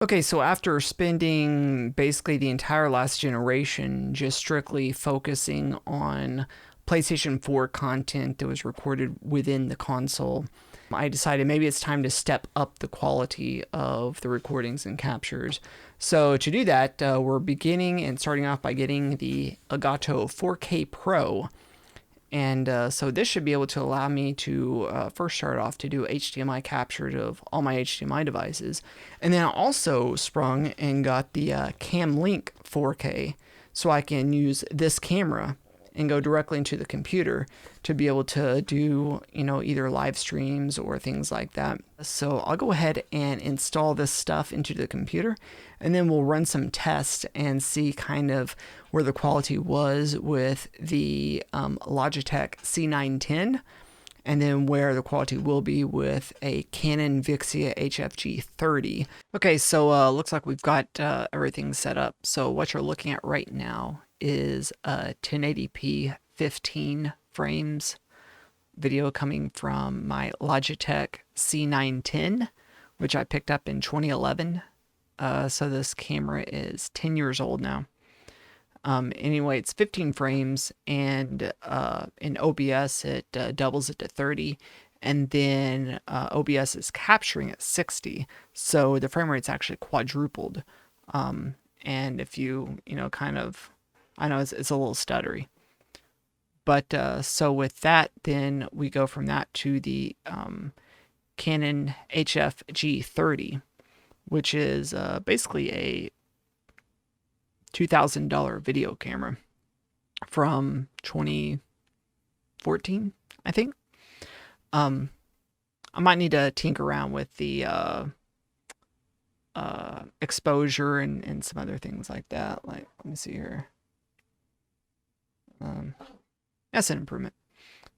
Okay, so after spending basically the entire last generation just strictly focusing on PlayStation 4 content that was recorded within the console, I decided maybe it's time to step up the quality of the recordings and captures. So to do that, we're beginning and starting off by getting the Elgato 4K Pro. And so this should be able to allow me to first start off to do HDMI captures of all my HDMI devices. And then I also sprung and got the Cam Link 4K so I can use this camera and go directly into the computer to be able to do, either live streams or things like that. So I'll go ahead and install this stuff into the computer, and then we'll run some tests and see kind of where the quality was with the Logitech C910, and then where the quality will be with a Canon Vixia HFG 30. Okay, so looks like we've got everything set up. So what you're looking at right now is a 1080p 15 frames video coming from my Logitech C910, which I picked up in 2011. So this camera is 10 years old now. Anyway, it's 15 frames, and in OBS it doubles it to 30, and then OBS is capturing at 60, so the frame rate's actually quadrupled. And if you kind of, I know it's a little stuttery, but so with that, then we go from that to the Canon HFG 30, which is basically a $2,000 video camera from 2014, I think. I might need to tinker around with the exposure and some other things like that. Like, let me see here. That's an improvement.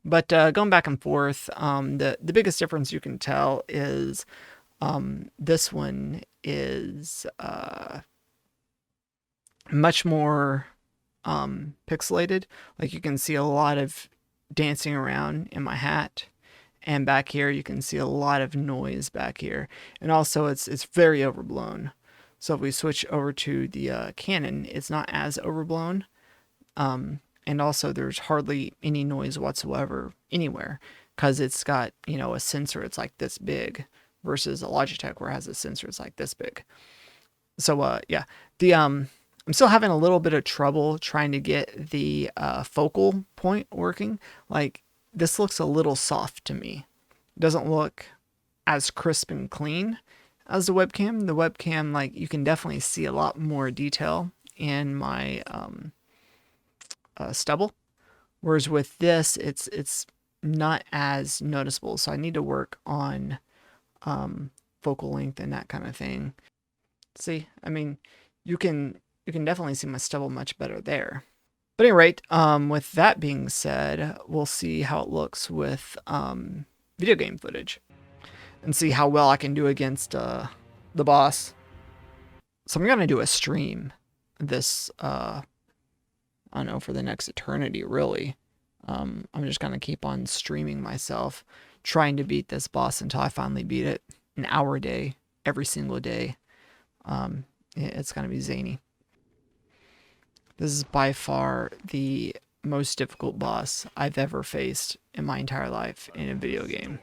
But going back and forth, the biggest difference you can tell is this one is much more pixelated. Like, you can see a lot of dancing around in my hat, and back here you can see a lot of noise back here, and also it's very overblown. So if we switch over to the Canon, it's not as overblown, and also there's hardly any noise whatsoever anywhere, because it's got a sensor. It's like this big versus a Logitech where it has a sensor it's like this big. So yeah, the I'm still having a little bit of trouble trying to get the focal point working. Like, this looks a little soft to me. It doesn't look as crisp and clean as the webcam. The webcam, like, you can definitely see a lot more detail in my stubble. Whereas with this, it's not as noticeable. So I need to work on focal length and that kind of thing. See, I mean, you can definitely see my stubble much better there. But at any rate, with that being said, we'll see how it looks with video game footage and see how well I can do against the boss. So I'm going to do a stream this, I don't know, for the next eternity, really. I'm just going to keep on streaming myself, trying to beat this boss until I finally beat it. An hour a day, every single day. It's going to be zany. This is by far the most difficult boss I've ever faced in my entire life in a video game.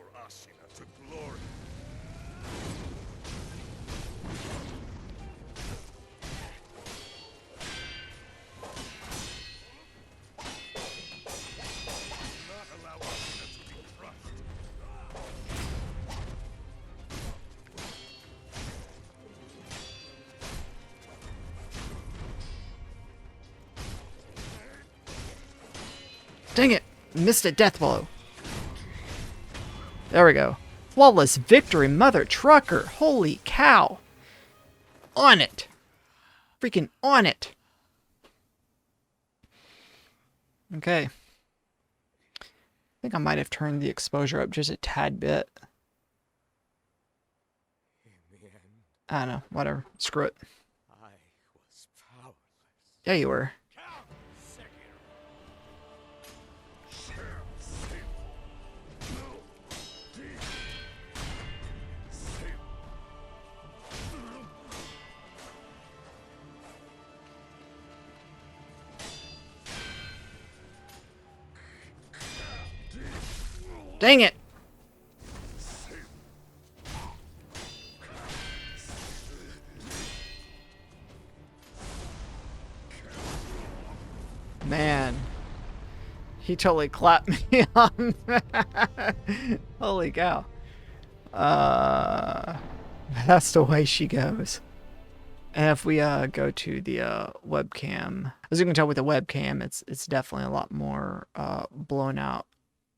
Dang it! Missed a death blow. There we go. Flawless victory, mother trucker. Holy cow. On it. Freaking on it. Okay. I think I might have turned the exposure up just a tad bit. I don't know. Whatever. Screw it. Yeah, you were. Dang it! Man. He totally clapped me on that. Holy cow. That's the way she goes. And if we go to the webcam, as you can tell with the webcam, it's definitely a lot more blown out.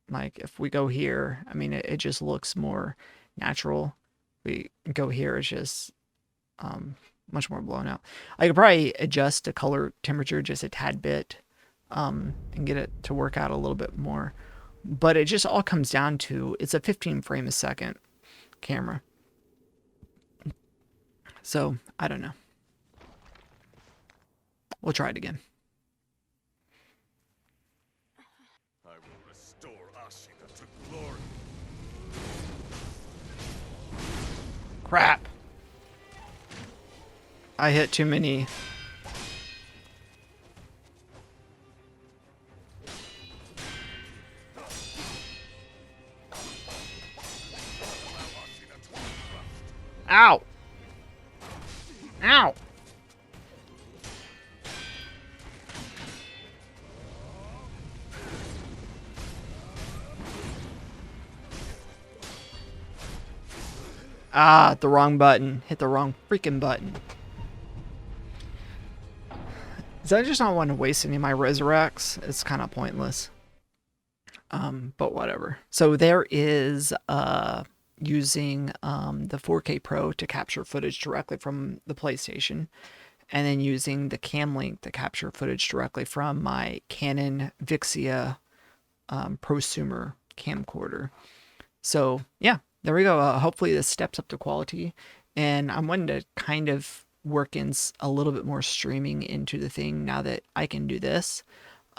Like if we go here, I mean, it just looks more natural. We go here, it's just much more blown out. I could probably adjust the color temperature just a tad bit and get it to work out a little bit more. But it just all comes down to, it's a 15 frame a second camera. So, I don't know. We'll try it again. I will restore Ashina to glory. Crap. I hit too many. Ow. Ow. Ah, the wrong button. Hit the wrong freaking button. So I just don't want to waste any of my resurrects. It's kind of pointless. But whatever. So there is using the 4K Pro to capture footage directly from the PlayStation, and then using the Cam Link to capture footage directly from my Canon Vixia prosumer camcorder. So yeah, there we go. Hopefully this steps up the quality, and I'm wanting to kind of work in a little bit more streaming into the thing now that I can do this.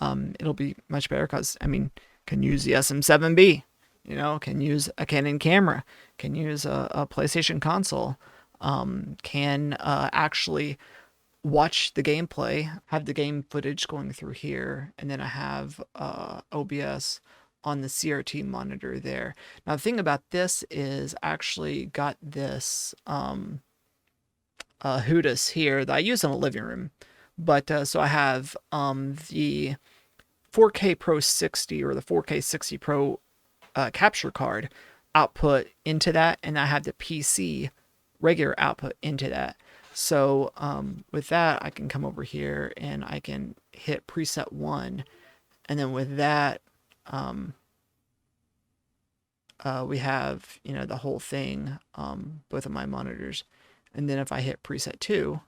It'll be much better because, I mean, can use the SM7B, you know, can use a Canon camera, can use a PlayStation console, can actually watch the gameplay, have the game footage going through here, and then I have OBS on the CRT monitor there. Now the thing about this is I actually got this Hootis here that I use in a living room, but so I have the 4K Pro 60 or the 4K 60 Pro capture card output into that, and I have the PC regular output into that. So with that, I can come over here and I can hit preset 1, and then with that we have, you know, the whole thing, both of my monitors. And then if I hit preset 2,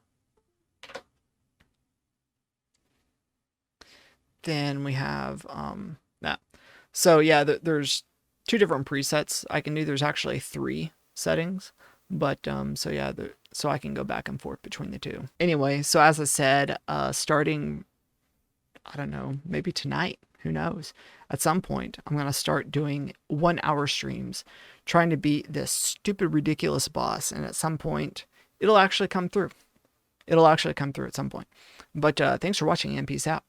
then we have that. So yeah, there's 2 different presets I can do. There's actually 3 settings, but so yeah, so I can go back and forth between the 2. Anyway, so as I said, starting, I don't know, maybe tonight, who knows, at some point I'm gonna start doing 1-hour streams, trying to beat this stupid, ridiculous boss, and at some point it'll actually come through. It'll actually come through at some point. But thanks for watching, and peace out.